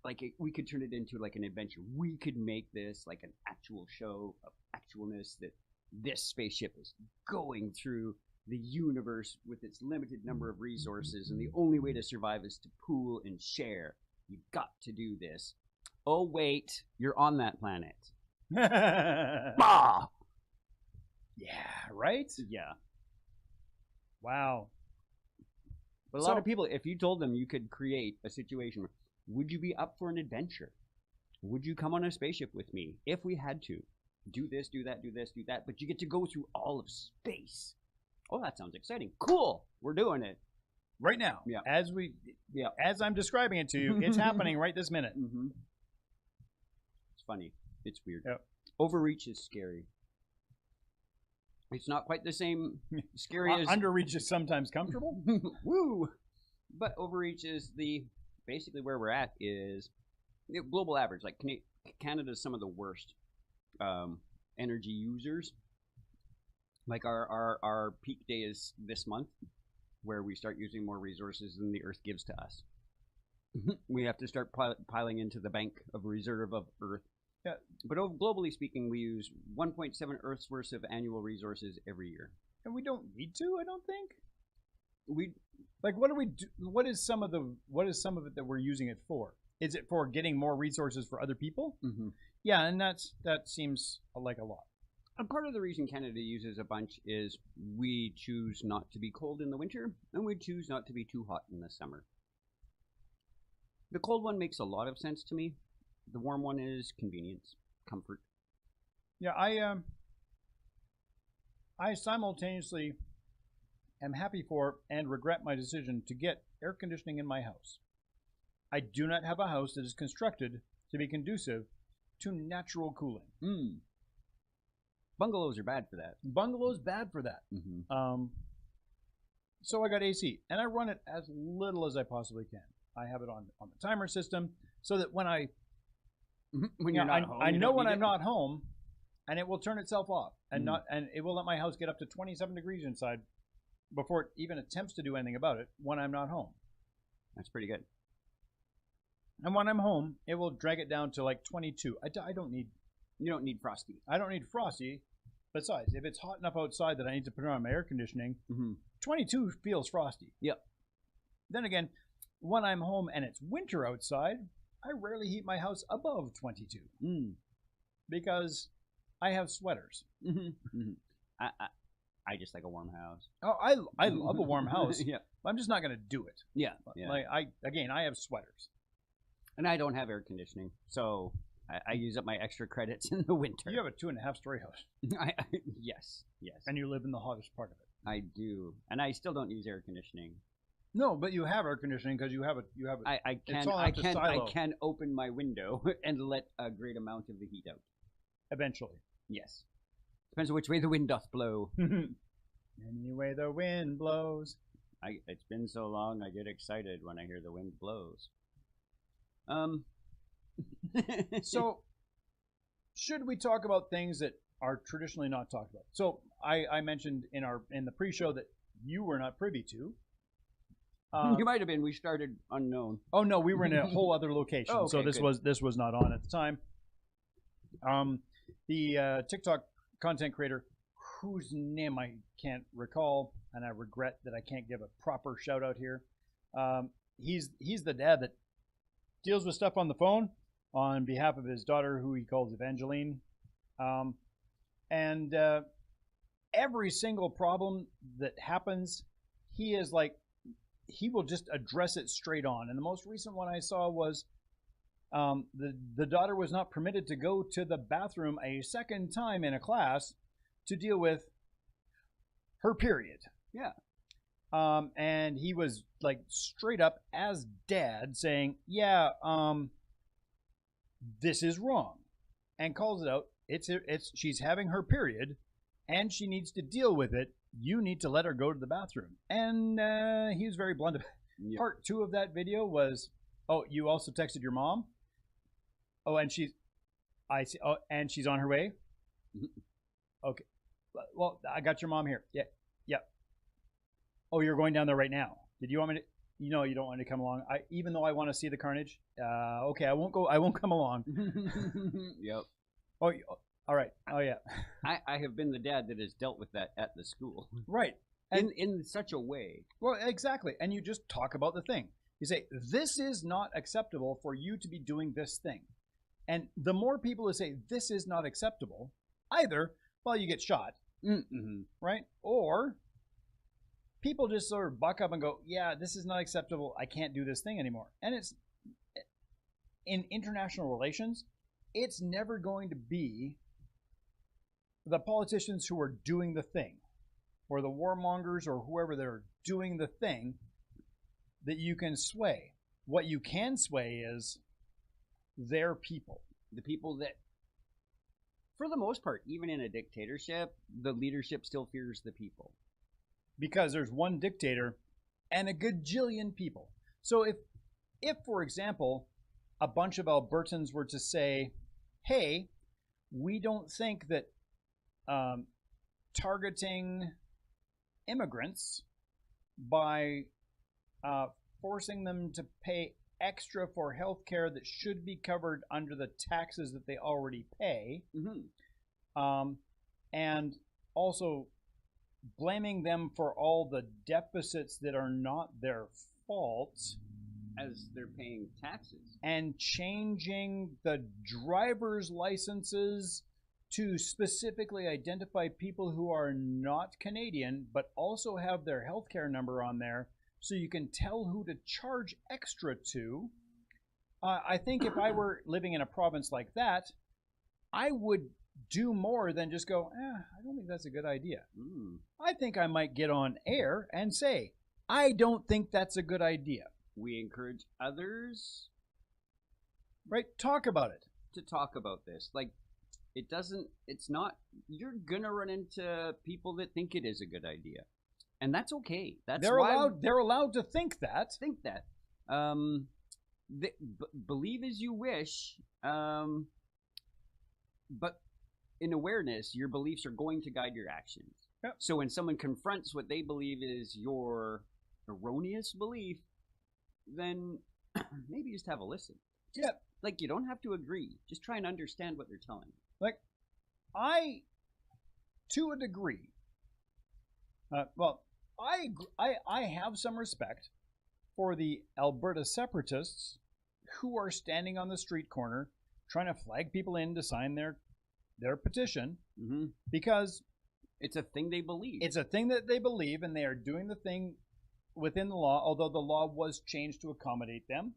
Like we could turn it into like an adventure. We could make this like an actual show of actualness, that this spaceship is going through the universe with its limited number of resources, and the only way to survive is to pool and share. You've got to do this. Oh, wait, you're on that planet. Bah! Yeah, right? Yeah. Wow. But a lot of people, if you told them you could create a situation where, would you be up for an adventure? Would you come on a spaceship with me if we had to? Do this, do that, do this, do that. But you get to go through all of space. Oh, that sounds exciting. Cool. We're doing it. Right now. Yeah. As I'm describing it to you, it's happening right this minute. Mm-hmm. It's funny. It's weird. Yep. Overreach is scary. It's not quite the same scary as... Underreach is sometimes comfortable. Woo! But overreach is basically where we're at is global average. Like Canada's some of the worst energy users. Like our peak day is this month, where we start using more resources than the Earth gives to us. We have to start piling into the bank of reserve of Earth. Yeah. But globally speaking, we use 1.7 Earth's worth of annual resources every year. And we don't need to, I don't think. What do we do? What is some of it that we're using it for? Is it for getting more resources for other people? Mm-hmm. Yeah, and that seems like a lot. And part of the reason Canada uses a bunch is we choose not to be cold in the winter, and we choose not to be too hot in the summer. The cold one makes a lot of sense to me. The warm one is convenience, comfort. Yeah, I simultaneously am happy for and regret my decision to get air conditioning in my house. I do not have a house that is constructed to be conducive to natural cooling. Bungalows are bad for that. Bungalows bad for that. Mm-hmm. So I got AC, and I run it as little as I possibly can. I have it on the timer system, so that when you're not home, I know when I'm not home, and it will turn itself off, and it will let my house get up to 27 degrees inside before it even attempts to do anything about it when I'm not home. That's pretty good. And when I'm home, it will drag it down to like 22. I don't need... You don't need frosty. I don't need frosty. Besides, if it's hot enough outside that I need to put on my air conditioning, 22 feels frosty. Yep. Then again, when I'm home and it's winter outside, I rarely heat my house above 22. Because I have sweaters. I just like a warm house. Oh, I love a warm house. Yeah. But I'm just not going to do it. Yeah. Like I have sweaters. And I don't have air conditioning, so I use up my extra credits in the winter. You have a 2.5-story house. Yes. And you live in the hottest part of it. I do, and I still don't use air conditioning. No, but you have air conditioning because you have it. I can open my window and let a great amount of the heat out. Eventually. Yes. Depends on which way the wind doth blow. Any way the wind blows. It's been so long, I get excited when I hear the wind blows. So, should we talk about things that are traditionally not talked about? So, I mentioned in the pre-show that you were not privy to. You might have been. We started unknown. Oh no, we were in a whole other location. Oh, okay, so this was not on at the time. The TikTok content creator whose name I can't recall, and I regret that I can't give a proper shout out here. He's the dad that deals with stuff on the phone on behalf of his daughter, who he calls Evangeline. And every single problem that happens, he will just address it straight on. And the most recent one I saw was the daughter was not permitted to go to the bathroom a second time in a class to deal with her period. Yeah. And he was like straight up as dad saying, yeah, this is wrong, and calls it out. She's having her period and she needs to deal with it. You need to let her go to the bathroom. And he was very blunt. Yep. Part 2 of that video was, oh, you also texted your mom? Oh, and she's on her way? Okay. Well, I got your mom here. Yeah. Oh, you're going down there right now. Did you want me to? You know, you don't want me to come along. Even though I want to see the carnage. Okay, I won't go. I won't come along. Yep. Oh, all right. Oh, yeah. I have been the dad that has dealt with that at the school. Right. And in such a way. Well, exactly. And you just talk about the thing. You say, this is not acceptable for you to be doing this thing. And the more people who say, this is not acceptable, either, well, you get shot, right? Or people just sort of buck up and go, yeah, this is not acceptable. I can't do this thing anymore. And it's, in international relations, it's never going to be the politicians who are doing the thing, or the warmongers, or whoever they're doing the thing, that you can sway. What you can sway is their people. The people that, for the most part, even in a dictatorship, the leadership still fears the people. Because there's one dictator and a gajillion people. So if for example, a bunch of Albertans were to say, hey, we don't think that targeting immigrants by forcing them to pay extra for health care that should be covered under the taxes that they already pay, and also blaming them for all the deficits that are not their fault, as they're paying taxes, and changing the driver's licenses to specifically identify people who are not Canadian but also have their healthcare number on there, so you can tell who to charge extra to. I think if I were living in a province like that, I would do more than just go, I don't think that's a good idea. I think I might get on air and say, I don't think that's a good idea. We encourage others, right? Talk about it. To talk about this. Like, it's not, you're gonna run into people that think it is a good idea. And that's okay. They're allowed to think that. Believe as you wish, but in awareness, your beliefs are going to guide your actions. Yep. So when someone confronts what they believe is your erroneous belief, then maybe just have a listen. Like, you don't have to agree. Just try and understand what they're telling you. Like, to a degree, I have some respect for the Alberta separatists who are standing on the street corner trying to flag people in to sign their petition, because it's a thing they believe. It's a thing that they believe, and they are doing the thing within the law, although the law was changed to accommodate them,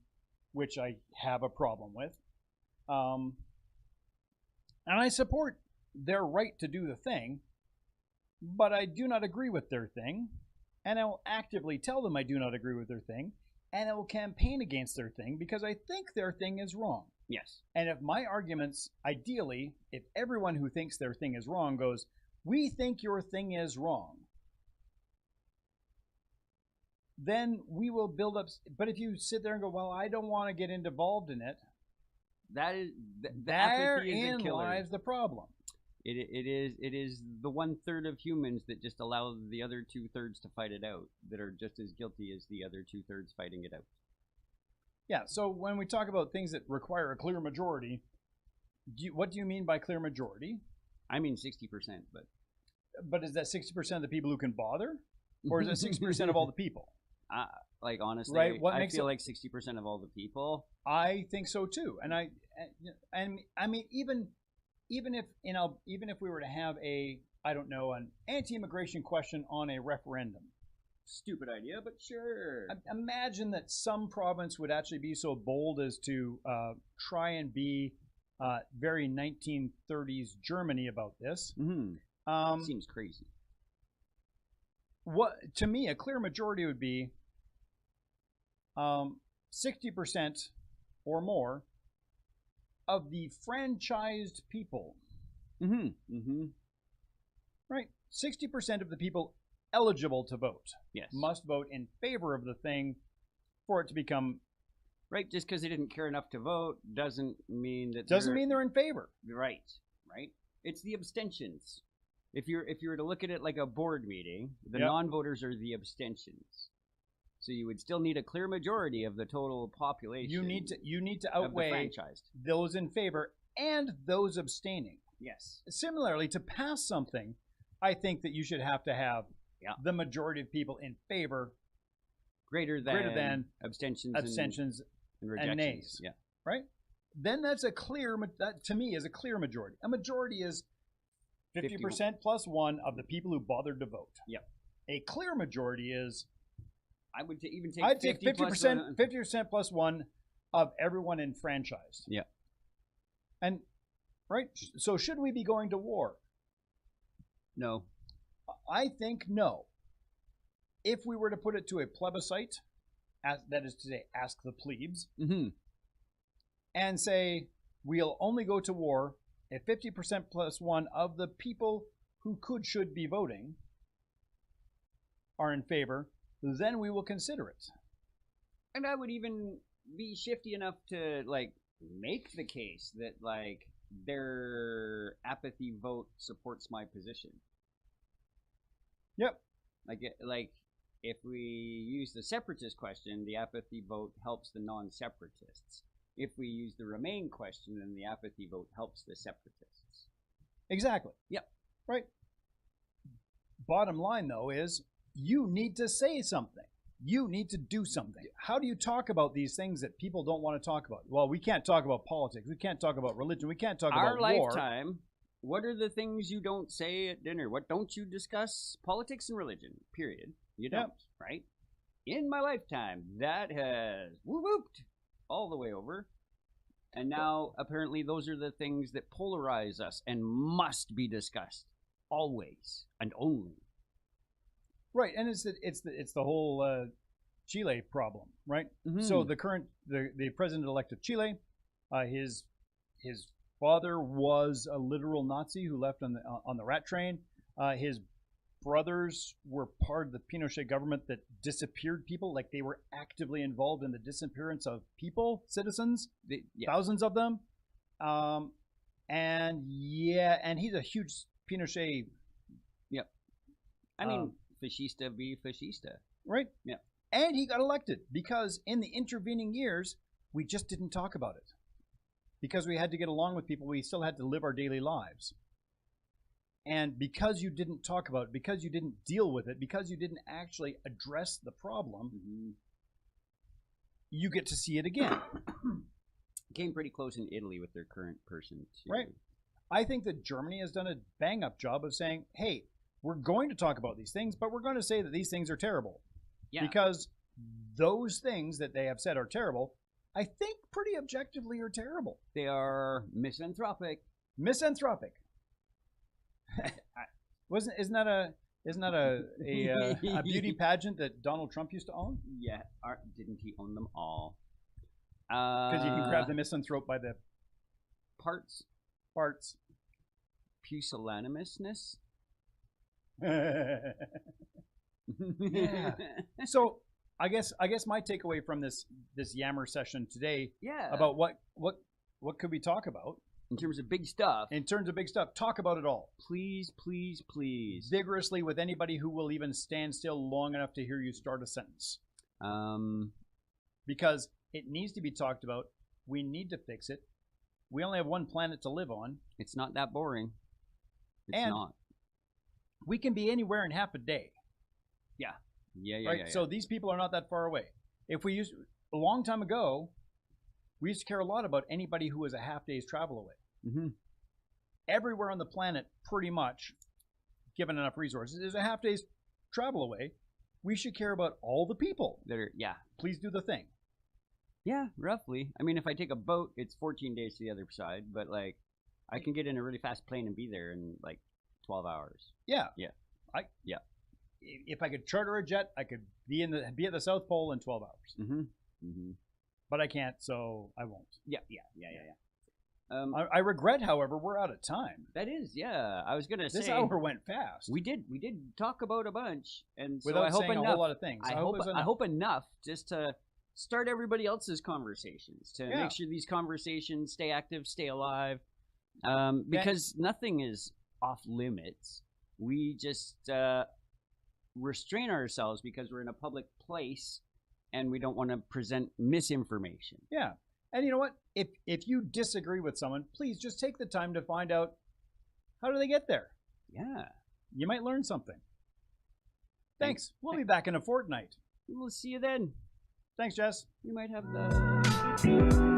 which I have a problem with. And I support their right to do the thing, but I do not agree with their thing, and I will actively tell them I do not agree with their thing, and I will campaign against their thing because I think their thing is wrong. Yes. And if my arguments, ideally, if everyone who thinks their thing is wrong goes, we think your thing is wrong, then we will build up. But if you sit there and go, well, I don't want to get involved in it, therein lies the problem. It is the 1/3 of humans that just allow the other 2/3 to fight it out, that are just as guilty as the other 2/3 fighting it out. Yeah, so when we talk about things that require a clear majority, what do you mean by clear majority? I mean 60%, but But is that 60% of the people who can bother, or is it 60% of all the people? Like honestly, Right? What I makes feel it- like 60% of all the people. I think so too, and I mean even if we were to have an anti-immigration question on a referendum, Stupid idea, but sure. imagine that some province would actually be so bold as to try and be very 1930s Germany about this. Seems crazy. What to me a clear majority would be 60% or more of the franchised people. Right? 60% of the people eligible to vote Yes. must vote in favor of the thing for it to become. Right, just because they didn't care enough to vote doesn't mean that Doesn't mean they're in favor. right. It's the abstentions. If you were to look at it like a board meeting, the Yep. non-voters are the abstentions. So you would still need a clear majority of the total population. You need to of the outweigh franchised. those in favor and those abstaining. Yes. Similarly, to pass something, I think that you should have to have Yeah. the majority of people in favor, Greater than abstentions abstentions, and rejections. nays. Yeah. right? Then that to me is a clear majority. A majority is 50% plus one of the people who bothered to vote. Yep. A clear majority is I would even take I'd take 50%. 50% plus one of everyone enfranchised. Yeah. And right, so should we be going to war? No. I think no. If we were to put it to a plebiscite, that is to say, ask the plebes, and say we'll only go to war if 50% plus one of the people who should be voting are in favor, then we will consider it. And I would even be shifty enough to make the case that their apathy vote supports my position. Yep. If we use the separatist question, the apathy vote helps the non-separatists. If we use the remain question, then the apathy vote helps the separatists. Exactly. Yep. Right. Bottom line, though, is you need to say something. You need to do something. How do you talk about these things that people don't want to talk about? Well, we can't talk about politics. We can't talk about religion. We can't talk about war. Our lifetime, what are the things you don't say at dinner? What don't you discuss? Politics and religion, period. You don't, right? In my lifetime, that has whooped all the way over. And now, apparently, those are the things that polarize us and must be discussed always and only. Right, and it's the whole Chile problem, right? So the president-elect of Chile, his father was a literal Nazi who left on the rat train. His brothers were part of the Pinochet government that disappeared people, like they were actively involved in the disappearance of people, citizens, thousands of them. And he's a huge Pinochet. Yep. I mean, fascista be fascista. Right? Yeah. And he got elected because in the intervening years, we just didn't talk about it. Because we had to get along with people, we still had to live our daily lives. And because you didn't talk about it, because you didn't deal with it, because you didn't actually address the problem, you get to see it again. Came pretty close in Italy with their current person, too. Right. I think that Germany has done a bang-up job of saying, hey, we're going to talk about these things, but we're going to say that these things are terrible. Yeah. Because those things that they have said are terrible, I think pretty objectively are terrible. They are misanthropic. Misanthropic. Isn't that a beauty pageant that Donald Trump used to own? Yeah. Didn't he own them all? Because you can grab the misanthrope by the parts. Pusillanimousness. Yeah. So I guess my takeaway from this yammer session today about what could we talk about in terms of big stuff. Talk about it all. Please, please, please. Vigorously with anybody who will even stand still long enough to hear you start a sentence. Because it needs to be talked about. We need to fix it. We only have one planet to live on. It's not that boring. It's not. we can be anywhere in half a day. Yeah, Right. yeah. So these people are not that far away. If we used a long time ago, we used to care a lot about anybody who was a half day's travel away. Mm-hmm. Everywhere on the planet, pretty much, given enough resources, is a half day's travel away. We should care about all the people. Yeah. Please do the thing. Yeah, roughly. I mean, if I take a boat, it's 14 days to the other side, but like, I can get in a really fast plane and be there in like 12 hours. Yeah. Yeah. If I could charter a jet, I could be at the South Pole in 12 hours. Mm-hmm. Mm-hmm. But I can't, so I won't. Yeah. I regret, however, we're out of time. That is, yeah. I was gonna say This hour went fast. we did talk about a bunch, and so Without I hope saying enough. a whole lot of things. I hope enough just to start everybody else's conversations to make sure these conversations stay active, stay alive, because nothing is off limits. We just restrain ourselves because we're in a public place and we don't want to present misinformation. Yeah. And you know what? If you disagree with someone, please just take the time to find out how do they get there. Yeah. You might learn something. Thanks. We'll be back in a fortnight. We'll see you then. Thanks, Jess. You might have the